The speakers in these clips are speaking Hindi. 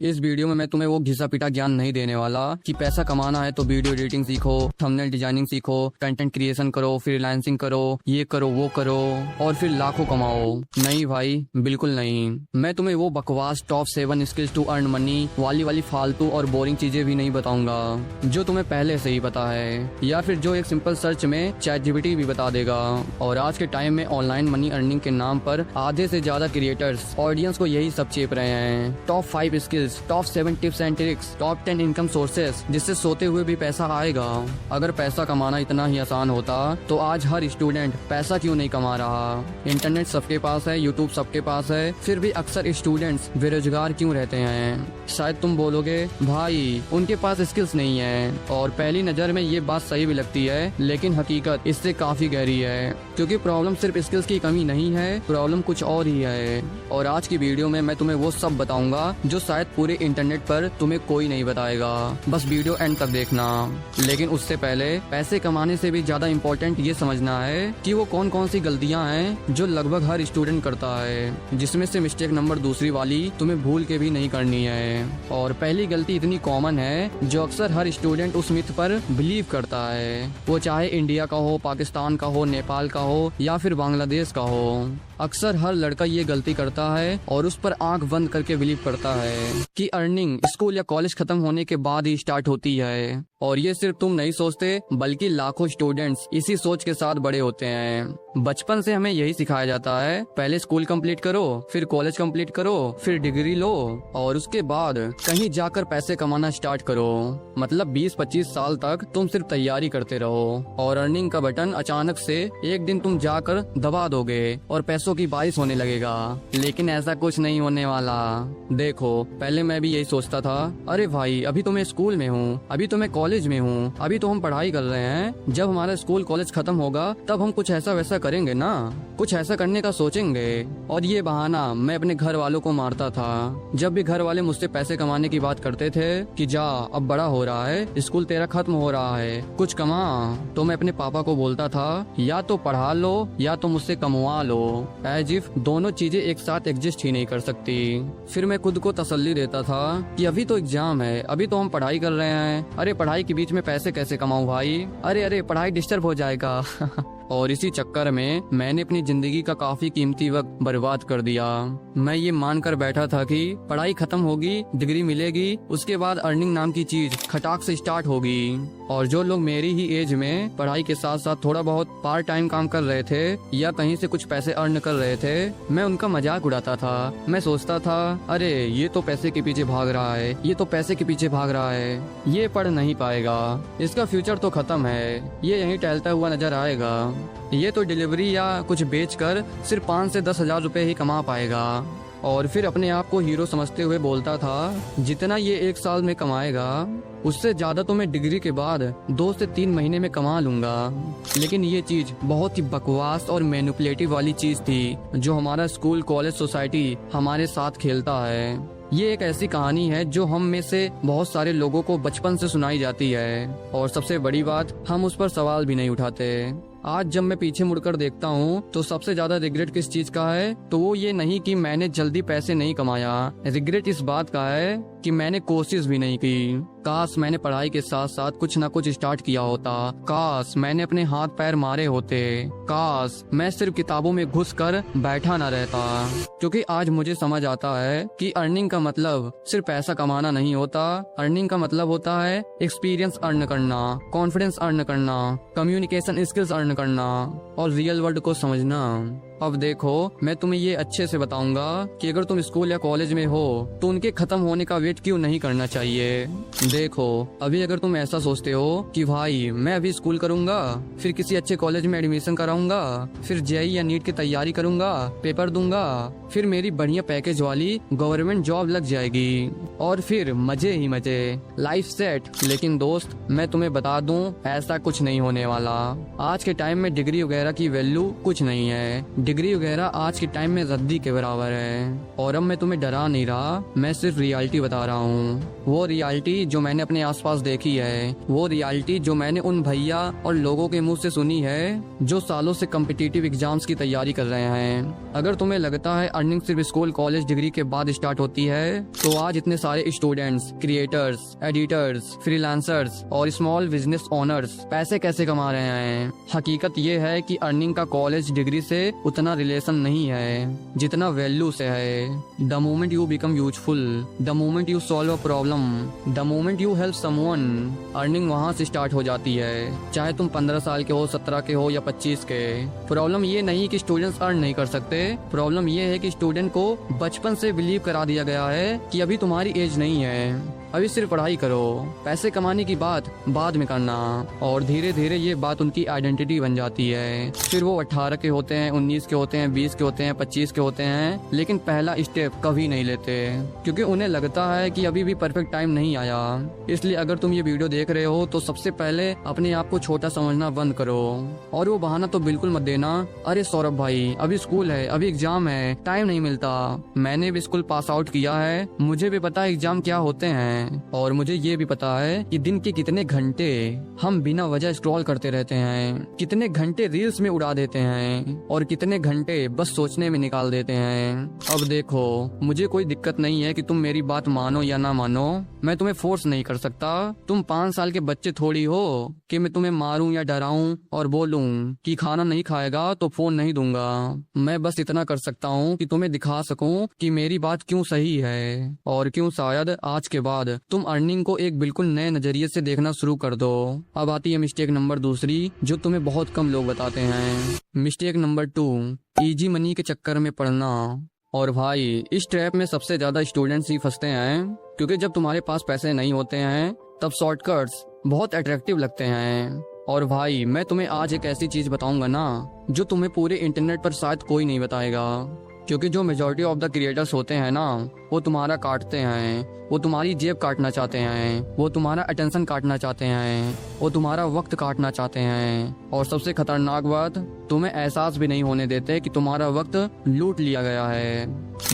इस वीडियो में मैं तुम्हें वो घिसा पिटा ज्ञान नहीं देने वाला कि पैसा कमाना है तो वीडियो एडिटिंग सीखो, थंबनेल डिजाइनिंग सीखो, कंटेंट क्रिएशन करो, फ्रीलांसिंग करो, ये करो वो करो और फिर लाखों कमाओ। नहीं भाई, बिल्कुल नहीं। मैं तुम्हें वो बकवास top 7 skills to earn money वाली फालतू और बोरिंग चीजें भी नहीं बताऊंगा जो तुम्हें पहले से ही पता है, या फिर जो एक सिंपल सर्च में ChatGPT भी बता देगा। और आज के टाइम में ऑनलाइन मनी अर्निंग के नाम पर आधे से ज्यादा क्रिएटर्स ऑडियंस को यही सब चेप रहे हैं। Top 5 skills, top 7 tips and tricks, top 10 income sources जिससे सोते हुए भी पैसा आएगा। अगर पैसा कमाना इतना ही आसान होता तो आज हर स्टूडेंट पैसा क्यों नहीं कमा रहा। इंटरनेट सबके पास है, यूट्यूब सबके पास है, फिर भी अक्सर स्टूडेंट्स बेरोजगार क्यों रहते हैं। शायद तुम बोलोगे भाई उनके पास स्किल्स नहीं है, और पहली नजर में ये बात सही भी लगती है, लेकिन हकीकत इससे काफी गहरी है। क्योंकि प्रॉब्लम सिर्फ स्किल्स की कमी नहीं है, प्रॉब्लम कुछ और ही है। और आज की वीडियो में मैं तुम्हें वो सब बताऊंगा जो शायद पूरे इंटरनेट पर तुम्हें कोई नहीं बताएगा। बस वीडियो एंड तक देखना। लेकिन उससे पहले पैसे कमाने से भी ज्यादा इम्पोर्टेंट ये समझना है कि वो कौन कौन सी गलतियां हैं जो लगभग हर स्टूडेंट करता है, जिसमें से मिस्टेक नंबर दूसरी वाली तुम्हें भूल के भी नहीं करनी है। और पहली गलती इतनी कॉमन है जो अक्सर हर स्टूडेंट उस मिथ पर बिलीव करता है, वो चाहे इंडिया का हो, पाकिस्तान का हो, नेपाल का हो या फिर बांग्लादेश का हो। अक्सर हर लड़का ये गलती करता है और उस पर आंख बंद करके बिलीव करता है कि अर्निंग स्कूल या कॉलेज खत्म होने के बाद ही स्टार्ट होती है। और ये सिर्फ तुम नहीं सोचते, बल्कि लाखों स्टूडेंट्स इसी सोच के साथ बड़े होते हैं। बचपन से हमें यही सिखाया जाता है, पहले स्कूल कंप्लीट करो, फिर कॉलेज कंप्लीट करो, फिर डिग्री लो और उसके बाद कहीं जाकर पैसे कमाना स्टार्ट करो। मतलब 20-25 साल तक तुम सिर्फ तैयारी करते रहो और अर्निंग का बटन अचानक से एक दिन तुम जाकर दबा दोगे और पैसों की बारिश होने लगेगा। लेकिन ऐसा कुछ नहीं होने वाला। देखो, पहले मैं भी यही सोचता था, अरे भाई अभी तो मैं स्कूल में हूँ, अभी तो मैं कॉलेज में हूँ, अभी तो हम पढ़ाई कर रहे हैं, जब हमारा स्कूल कॉलेज खत्म होगा तब हम कुछ ऐसा वैसा करेंगे ना, कुछ ऐसा करने का सोचेंगे। और ये बहाना मैं अपने घर वालों को मारता था। जब भी घर वाले मुझसे पैसे कमाने की बात करते थे कि जा अब बड़ा हो रहा है, स्कूल तेरा खत्म हो रहा है, कुछ कमा, तो मैं अपने पापा को बोलता था या तो पढ़ा लो या तो मुझसे कमवा लो। एज इफ दोनों चीजें एक साथ एग्जिस्ट ही नहीं कर सकती। फिर मैं खुद को तसल्ली देता था कि अभी तो एग्जाम है, अभी तो हम पढ़ाई कर रहे हैं, अरे पढ़ाई के बीच में पैसे कैसे कमाऊं भाई, अरे पढ़ाई डिस्टर्ब हो जाएगा। और इसी चक्कर में मैंने अपनी जिंदगी का काफी कीमती वक्त बर्बाद कर दिया। मैं ये मानकर बैठा था कि पढ़ाई खत्म होगी, डिग्री मिलेगी, उसके बाद अर्निंग नाम की चीज खटाक से स्टार्ट होगी। और जो लोग मेरी ही एज में पढ़ाई के साथ साथ थोड़ा बहुत पार्ट टाइम काम कर रहे थे या कहीं से कुछ पैसे अर्न कर रहे थे, मैं उनका मजाक उड़ाता था। मैं सोचता था अरे ये तो पैसे के पीछे भाग रहा है, ये तो पैसे के पीछे भाग रहा है, ये पढ़ नहीं पाएगा, इसका फ्यूचर तो खत्म है, ये यहीं टहलता हुआ नजर आएगा, ये तो डिलीवरी या कुछ बेचकर सिर्फ 5 से 10 हजार रुपए ही कमा पाएगा। और फिर अपने आप को हीरो समझते हुए बोलता था जितना ये 1 साल में कमाएगा उससे ज्यादा तो मैं डिग्री के बाद 2 से 3 महीने में कमा लूंगा। लेकिन ये चीज बहुत ही बकवास और मैनिपुलेटिव वाली चीज थी जो हमारा स्कूल, कॉलेज, सोसाइटी हमारे साथ खेलता है। ये एक ऐसी कहानी है जो हम में से बहुत सारे लोगों को बचपन से सुनाई जाती है, और सबसे बड़ी बात, हम उस पर सवाल भी नहीं उठाते। आज जब मैं पीछे मुड़कर देखता हूँ तो सबसे ज्यादा रिग्रेट किस चीज का है, तो वो ये नहीं कि मैंने जल्दी पैसे नहीं कमाया, रिग्रेट इस बात का है कि मैंने कोशिश भी नहीं की। काश मैंने पढ़ाई के साथ साथ कुछ न कुछ स्टार्ट किया होता, काश मैंने अपने हाथ पैर मारे होते, काश मैं सिर्फ किताबों में घुसकर बैठा न रहता। क्योंकि आज मुझे समझ आता है कि अर्निंग का मतलब सिर्फ पैसा कमाना नहीं होता। अर्निंग का मतलब होता है एक्सपीरियंस अर्न करना, कॉन्फिडेंस अर्न करना, कम्युनिकेशन स्किल्स अर्न करना और रियल वर्ल्ड को समझना। अब देखो, मैं तुम्हें ये अच्छे से बताऊंगा कि अगर तुम स्कूल या कॉलेज में हो तो उनके खत्म होने का वेट क्यों नहीं करना चाहिए। देखो, अभी अगर तुम ऐसा सोचते हो कि भाई मैं अभी स्कूल करूंगा, फिर किसी अच्छे कॉलेज में एडमिशन कराऊंगा, फिर जेईई या नीट की तैयारी करूंगा, पेपर दूंगा, फिर मेरी बढ़िया पैकेज वाली गवर्नमेंट जॉब लग जाएगी और फिर मजे ही मजे, लाइफ सेट। लेकिन दोस्त, मैं तुम्हें बता दूं, ऐसा कुछ नहीं होने वाला। आज के टाइम में डिग्री वगैरह की वैल्यू कुछ नहीं है। डिग्री वगैरह आज के टाइम में रद्दी के बराबर है। और अब मैं तुम्हें डरा नहीं रहा, मैं सिर्फ रियलिटी बता रहा हूँ। वो रियलिटी जो मैंने अपने आसपास देखी है, वो रियलिटी जो मैंने उन भैया और लोगों के मुंह से सुनी है जो सालों से कॉम्पिटिटिव एग्जाम्स की तैयारी कर रहे हैं। अगर तुम्हें लगता है अर्निंग सिर्फ स्कूल कॉलेज डिग्री के बाद स्टार्ट होती है, तो आज इतने सारे स्टूडेंट्स, क्रिएटर्स, एडिटर्स, फ्रीलांसर्स और स्मॉल बिजनेस ओनर्स पैसे कैसे कमा रहे हैं। हकीकत ये है कि अर्निंग का कॉलेज डिग्री से उतना रिलेशन नहीं है जितना वैल्यू से है। The moment you become useful, the moment you solve a problem, the moment you help someone, earning वहाँ से स्टार्ट हो जाती है। चाहे तुम 15 साल के हो, 17 के हो या 25 के। प्रॉब्लम ये नहीं कि स्टूडेंट्स अर्न नहीं कर सकते, प्रॉब्लम ये है कि स्टूडेंट को बचपन से बिलीव करा दिया गया है कि अभी तुम्हारी एज नहीं है, अभी सिर्फ पढ़ाई करो, पैसे कमाने की बात बाद में करना। और धीरे धीरे ये बात उनकी आइडेंटिटी बन जाती है। फिर वो 18 के होते हैं, 19 के होते हैं, 20 के होते हैं, 25 के होते हैं, लेकिन पहला स्टेप कभी नहीं लेते क्योंकि उन्हें लगता है कि अभी भी परफेक्ट टाइम नहीं आया। इसलिए अगर तुम ये वीडियो देख रहे हो तो सबसे पहले अपने आप को छोटा समझना बंद करो। और वो बहाना तो बिल्कुल मत देना, अरे सौरभ भाई अभी स्कूल है, अभी एग्जाम है, टाइम नहीं मिलता। मैंने भी स्कूल पास आउट किया है, मुझे भी पता है एग्जाम क्या होते हैं, और मुझे ये भी पता है कि दिन के कितने घंटे हम बिना वजह स्क्रॉल करते रहते हैं, कितने घंटे रील्स में उड़ा देते हैं और कितने घंटे बस सोचने में निकाल देते हैं। अब देखो, मुझे कोई दिक्कत नहीं है कि तुम मेरी बात मानो या ना मानो, मैं तुम्हें फोर्स नहीं कर सकता। तुम 5 साल के बच्चे थोड़ी हो कि मैं तुम्हें मारूं या डराऊं और बोलूं कि खाना नहीं खाएगा तो फोन नहीं दूंगा। मैं बस इतना कर सकता हूं कि तुम्हें दिखा सकूं कि मेरी बात क्यों सही है और क्यों शायद आज के बाद तुम अर्निंग को एक बिल्कुल नए नजरिए से देखना शुरू कर दो। अब आती है मिस्टेक नंबर दूसरी, जो तुम्हें बहुत कम लोग बताते हैं। मिस्टेक नंबर 2, इजी मनी के चक्कर में पड़ना। और भाई इस ट्रैप में सबसे ज्यादा स्टूडेंट्स ही फंसते हैं, क्योंकि जब तुम्हारे पास पैसे नहीं होते हैं तब शॉर्टकट्स बहुत अट्रैक्टिव लगते हैं। और भाई मैं तुम्हें आज एक ऐसी चीज बताऊंगा ना जो तुम्हें पूरे इंटरनेट पर शायद कोई नहीं बताएगा, क्योंकि जो मेजॉरिटी ऑफ द क्रिएटर्स होते हैं ना वो तुम्हारा काटते हैं, वो तुम्हारी जेब काटना चाहते हैं, वो तुम्हारा अटेंशन काटना चाहते हैं, वो तुम्हारा वक्त काटना चाहते हैं। और सबसे खतरनाक बात, तुम्हें एहसास भी नहीं होने देते कि तुम्हारा वक्त लूट लिया गया है।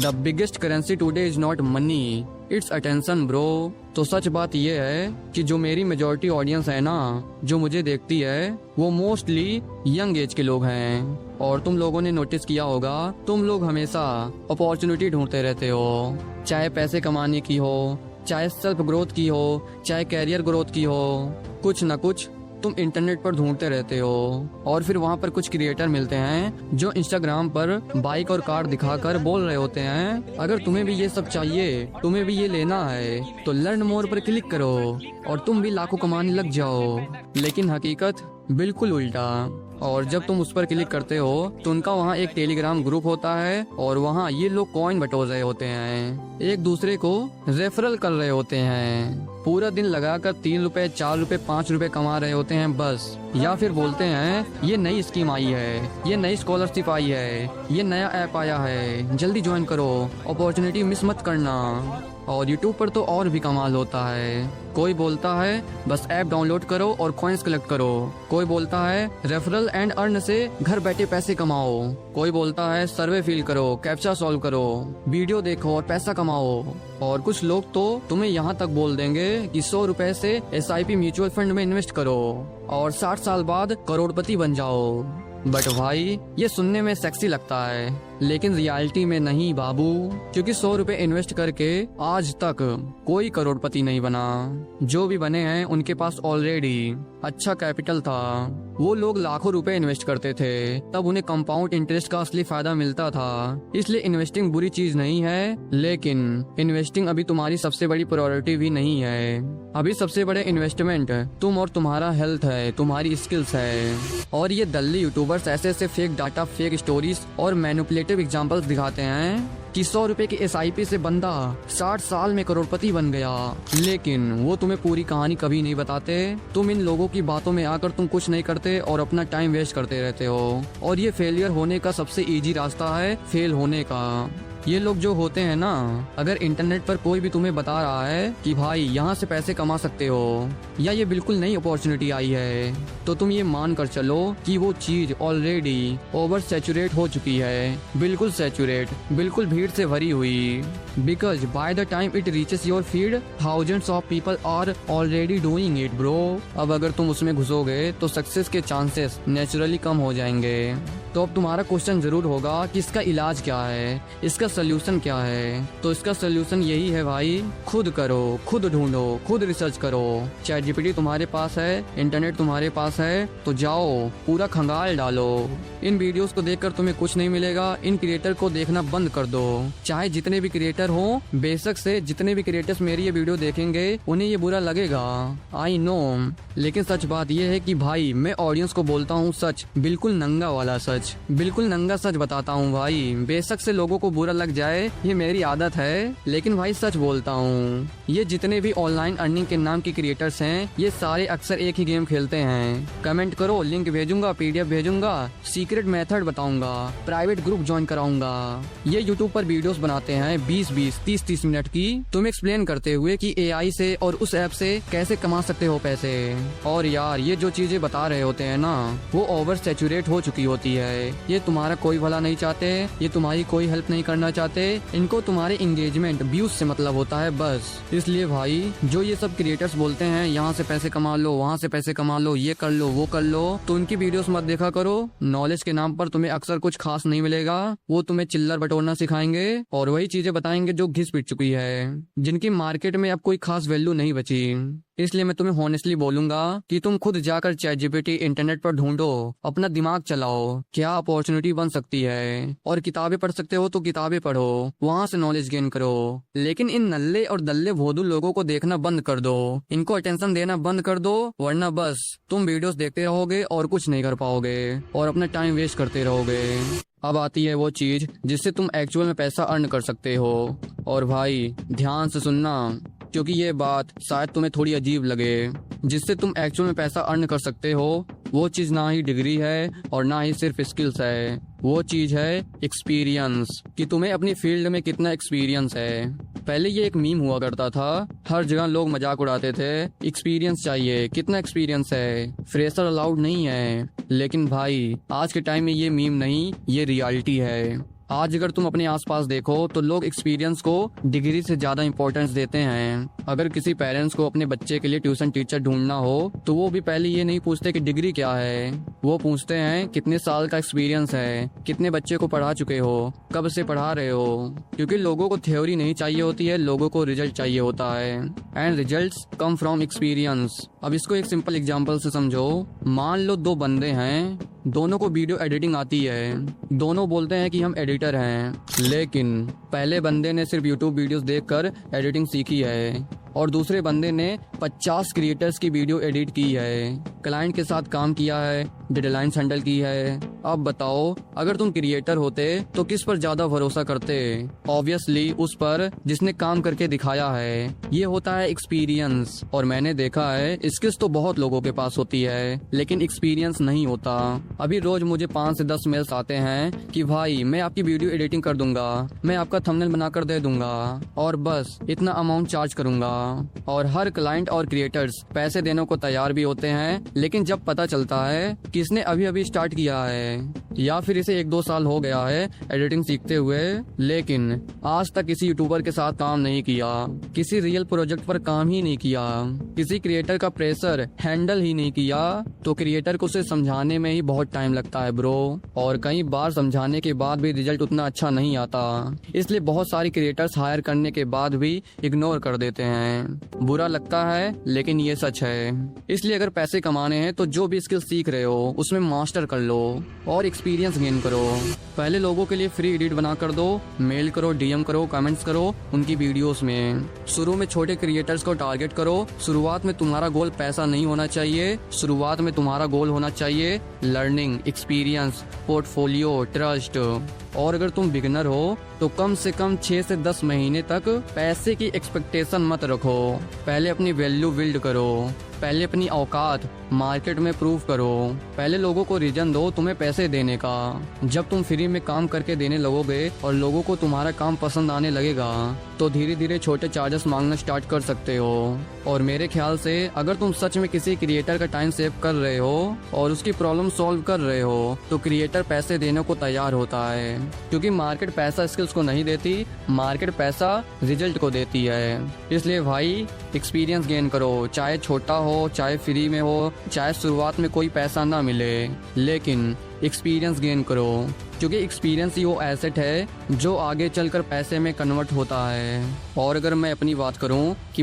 The biggest currency today is not money, it's attention bro. तो सच बात यह है कि जो मेरी मेजॉरिटी ऑडियंस है ना, जो मुझे देखती है, वो मोस्टली यंग एज के लोग हैं। और तुम लोगों ने नोटिस किया होगा, तुम लोग हमेशा अपॉर्चुनिटी ढूंढते रहते हो, चाहे पैसे कमाने की हो, चाहे सेल्फ ग्रोथ की हो, चाहे कैरियर ग्रोथ की हो, कुछ न कुछ तुम इंटरनेट पर ढूंढते रहते हो। और फिर वहाँ पर कुछ क्रिएटर मिलते हैं जो इंस्टाग्राम पर बाइक और कार दिखाकर बोल रहे होते हैं, अगर तुम्हें भी ये सब चाहिए, तुम्हें भी ये लेना है तो लर्न मोर पर क्लिक करो और तुम भी लाखों कमाने लग जाओ। लेकिन हकीकत बिल्कुल उल्टा। और जब तुम उस पर क्लिक करते हो तो उनका वहाँ एक टेलीग्राम ग्रुप होता है और वहाँ ये लोग कॉइन बटोर रहे होते हैं, एक दूसरे को रेफरल कर रहे होते हैं, पूरा दिन लगाकर 3 रुपए, 4 रुपए, 5 रुपए कमा रहे होते हैं बस। या फिर बोलते हैं ये नई स्कीम आई है, ये नई स्कॉलरशिप आई है, ये नया ऐप आया है, जल्दी ज्वाइन करो, अपॉर्चुनिटी मिस मत करना। और यूट्यूब पर तो और भी कमाल होता है, कोई बोलता है बस ऐप डाउनलोड करो और कॉइन्स कलेक्ट करो, कोई बोलता है रेफरल एंड अर्न से घर बैठे पैसे कमाओ, कोई बोलता है सर्वे फिल करो, कैप्चा सॉल्व करो, वीडियो देखो और पैसा कमाओ। और कुछ लोग तो तुम्हें यहाँ तक बोल देंगे कि 100 रुपए से SIP म्यूचुअल फंड में इन्वेस्ट करो और 60 साल बाद करोड़पति बन जाओ। बट भाई ये सुनने में सेक्सी लगता है, लेकिन रियलिटी में नहीं बाबू, क्योंकि 100 रुपए इन्वेस्ट करके आज तक कोई करोड़पति नहीं बना। जो भी बने हैं उनके पास ऑलरेडी अच्छा कैपिटल था। वो लोग लाखों रुपए इन्वेस्ट करते थे, तब उन्हें कंपाउंड इंटरेस्ट का असली फायदा मिलता था। इसलिए इन्वेस्टिंग बुरी चीज नहीं है, लेकिन इन्वेस्टिंग अभी तुम्हारी सबसे बड़ी प्रायोरिटी भी नहीं है। अभी सबसे बड़े इन्वेस्टमेंट तुम और तुम्हारा हेल्थ है, तुम्हारी स्किल्स है। और ये दल्ली यूट्यूबर्स ऐसे फेक डाटा, फेक स्टोरीज और मैनिपुलेटिव एग्जांपल्स दिखाते हैं कि 100 रुपए की SIP से बंदा 60 साल में करोड़पति बन गया, लेकिन वो तुम्हें पूरी कहानी कभी नहीं बताते। तुम इन लोगों की बातों में आकर तुम कुछ नहीं करते और अपना टाइम वेस्ट करते रहते हो। और ये फेलियर होने का सबसे इजी रास्ता है, फेल होने का। ये लोग जो होते हैं ना, अगर इंटरनेट पर कोई भी तुम्हें बता रहा है कि भाई यहाँ से पैसे कमा सकते हो या ये बिल्कुल नई अपॉर्चुनिटी आई है, तो तुम ये मान कर चलो कि वो चीज ऑलरेडी ओवर सैचुरेट हो चुकी है, बिल्कुल सैचुरेट, बिल्कुल भीड़ से भरी हुई। Because by the time it reaches your feed, thousands of people are already doing it bro. अब अगर तुम उसमें घुसोगे तो सक्सेस के चांसेस नेचुरली कम हो जाएंगे। तो अब तुम्हारा क्वेश्चन जरूर होगा कि इसका इलाज क्या है, इसका सोल्यूशन क्या है। तो इसका सोल्यूशन यही है भाई, खुद करो, खुद ढूंढो, खुद रिसर्च करो। चैट जीपीटी तुम्हारे पास है, इंटरनेट तुम्हारे पास है, तो जाओ पूरा खंगाल डालो। इन वीडियोस को देखकर तुम्हें कुछ नहीं मिलेगा, इन क्रिएटर को देखना बंद कर दो। चाहे जितने भी क्रिएटर हो, बेशक से जितने भी क्रिएटर्स मेरी ये वीडियो देखेंगे उन्हें ये बुरा लगेगा, आई नो। लेकिन सच बात ये है कि भाई मैं ऑडियंस को बोलता हूँ सच, बिल्कुल नंगा वाला सच, बिल्कुल नंगा सच बताता हूँ भाई। बेशक से लोगों को बुरा लग जाए, ये मेरी आदत है, लेकिन भाई सच बोलता हूँ। ये जितने भी ऑनलाइन अर्निंग के नाम के क्रिएटर्स हैं, ये सारे अक्सर एक ही गेम खेलते हैं। कमेंट करो, लिंक भेजूंगा, पीडीएफ भेजूंगा, सीक्रेट मेथड बताऊंगा, प्राइवेट ग्रुप ज्वाइन कराऊंगा। ये यूट्यूब पर वीडियोस बनाते हैं 20-20, 30-30 मिनट की, तुम एक्सप्लेन करते हुए कि एआई से और उस ऐप से कैसे कमा सकते हो पैसे। और यार ये जो चीजें बता रहे होते हैं ना, वो ओवर सैचुरेट हो चुकी होती है। ये तुम्हारा कोई भला नहीं चाहते, ये तुम्हारी कोई हेल्प नहीं करना चाहते, इनको तुम्हारे एंगेजमेंट, व्यूज से मतलब होता है बस। इसलिए भाई जो ये सब क्रिएटर्स बोलते हैं यहाँ से पैसे कमा लो, वहाँ से पैसे कमा लो, ये कर लो, वो कर लो, तो उनकी वीडियोस मत देखा करो। नॉलेज के नाम पर तुम्हें अक्सर कुछ खास नहीं मिलेगा। वो तुम्हें चिल्लर बटोरना सिखाएंगे और वही चीजें बताएंगे जो घिस पिट चुकी है, जिनकी मार्केट में अब कोई खास वैल्यू नहीं बची। इसलिए मैं तुम्हें हॉनेस्टली बोलूंगा कि तुम खुद जाकर चैट जीपीटी, इंटरनेट पर ढूंढो, अपना दिमाग चलाओ, क्या अपॉर्चुनिटी बन सकती है। और किताबें पढ़ सकते हो तो किताबें पढ़ो, वहाँ से नॉलेज गेन करो। लेकिन इन नल्ले और दल्ले भोदू लोगों को देखना बंद कर दो, इनको अटेंशन देना बंद कर दो, वरना बस तुम वीडियोस देखते रहोगे और कुछ नहीं कर पाओगे और अपना टाइम वेस्ट करते रहोगे। अब आती है वो चीज जिससे तुम एक्चुअल में पैसा अर्न कर सकते हो। और भाई ध्यान से सुनना, क्योंकि ये बात शायद तुम्हें थोड़ी अजीब लगे। जिससे तुम एक्चुअल में पैसा अर्न कर सकते हो, वो चीज ना ही डिग्री है और ना ही सिर्फ स्किल्स है, वो चीज है एक्सपीरियंस, कि तुम्हें अपनी फील्ड में कितना एक्सपीरियंस है। पहले ये एक मीम हुआ करता था, हर जगह लोग मजाक उड़ाते थे, एक्सपीरियंस चाहिए, कितना एक्सपीरियंस है, फ्रेशर अलाउड नहीं है। लेकिन भाई आज के टाइम में ये मीम नहीं, ये रियलिटी है। आज अगर तुम अपने आसपास देखो तो लोग एक्सपीरियंस को डिग्री से ज्यादा इंपॉर्टेंस देते हैं। अगर किसी पेरेंट्स को अपने बच्चे के लिए ट्यूशन टीचर ढूंढना हो तो वो भी पहले ये नहीं पूछते कि डिग्री क्या है, वो पूछते हैं कितने साल का एक्सपीरियंस है, कितने बच्चे को पढ़ा चुके हो, कब से पढ़ा रहे हो। क्योंकि लोगों को थ्योरी नहीं चाहिए होती है, लोगों को रिजल्ट चाहिए होता है, and results come from experience. अब इसको एक सिंपल एग्जांपल से समझो। मान लो दो बंदे हैं, दोनों को वीडियो एडिटिंग आती है, दोनों बोलते हैं कि हम एडिटर हैं, लेकिन पहले बंदे ने सिर्फ यूट्यूब वीडियोस देखकर एडिटिंग सीखी है और दूसरे बंदे ने 50 क्रिएटर्स की वीडियो एडिट की है, क्लाइंट के साथ काम किया है, डेडलाइंस हैंडल की है। अब बताओ अगर तुम क्रिएटर होते तो किस पर ज्यादा भरोसा करते? ऑब्वियसली उस पर जिसने काम करके दिखाया है। ये होता है एक्सपीरियंस। और मैंने देखा है स्किल्स तो बहुत लोगों के पास होती है, लेकिन एक्सपीरियंस नहीं होता। अभी रोज मुझे 5 से 10 मेल्स आते हैं कि भाई मैं आपकी वीडियो एडिटिंग कर दूंगा, मैं आपका थंबनेल बनाकर दे दूंगा और बस इतना अमाउंट चार्ज करूंगा। और हर क्लाइंट और क्रिएटर्स पैसे देने को तैयार भी होते हैं, लेकिन जब पता चलता है कि इसने अभी अभी स्टार्ट किया है या फिर इसे 1-2 साल हो गया है एडिटिंग सीखते हुए, लेकिन आज तक किसी यूट्यूबर के साथ काम नहीं किया, किसी रियल प्रोजेक्ट पर काम ही नहीं किया, किसी क्रिएटर का प्रेशर हैंडल ही नहीं किया, तो क्रिएटर को उसे समझाने में ही बहुत टाइम लगता है ब्रो। और कई बार समझाने के बाद भी रिजल्ट उतना अच्छा नहीं आता, इसलिए बहुत सारी क्रिएटर्स हायर करने के बाद भी इग्नोर कर देते हैं। बुरा लगता है लेकिन ये सच है। इसलिए अगर पैसे कमाने हैं तो जो भी स्किल सीख रहे हो उसमें मास्टर कर लो और एक्सपीरियंस गेन करो। पहले लोगों के लिए फ्री एडिट बना कर दो, मेल करो, डीएम करो, कमेंट्स करो उनकी वीडियोस में। शुरू में छोटे क्रिएटर्स को टारगेट करो। शुरुआत में तुम्हारा गोल पैसा नहीं होना चाहिए, शुरुआत में तुम्हारा गोल होना चाहिए लर्निंग, एक्सपीरियंस, पोर्टफोलियो, ट्रस्ट। और अगर तुम बिगिनर हो तो कम से कम 6 से 10 महीने तक पैसे की एक्सपेक्टेशन मत रखो। पहले अपनी वैल्यू बिल्ड करो, पहले अपनी औकात मार्केट में प्रूव करो, पहले लोगों को रीजन दो तुम्हें पैसे देने का। जब तुम फ्री में काम करके देने लगोगे और लोगों को तुम्हारा काम पसंद आने लगेगा तो धीरे धीरे छोटे चार्जेस मांगना स्टार्ट कर सकते हो। और मेरे ख्याल से अगर तुम सच में किसी क्रिएटर का टाइम सेव कर रहे हो और उसकी प्रॉब्लम सॉल्व कर रहे हो तो क्रिएटर पैसे देने को तैयार होता है। क्योंकि मार्केट पैसा स्किल्स को नहीं देती, मार्केट पैसा रिजल्ट को देती है। इसलिए भाई एक्सपीरियंस गेन करो, चाहे छोटा हो, चाहे फ्री में हो, चाहे शुरुआत में कोई पैसा ना मिले, लेकिन एक्सपीरियंस गेन करो, क्योंकि एक्सपीरियंस ही वो एसेट है जो आगे चलकर पैसे में कन्वर्ट होता है। और अगर मैं अपनी बात करूं कि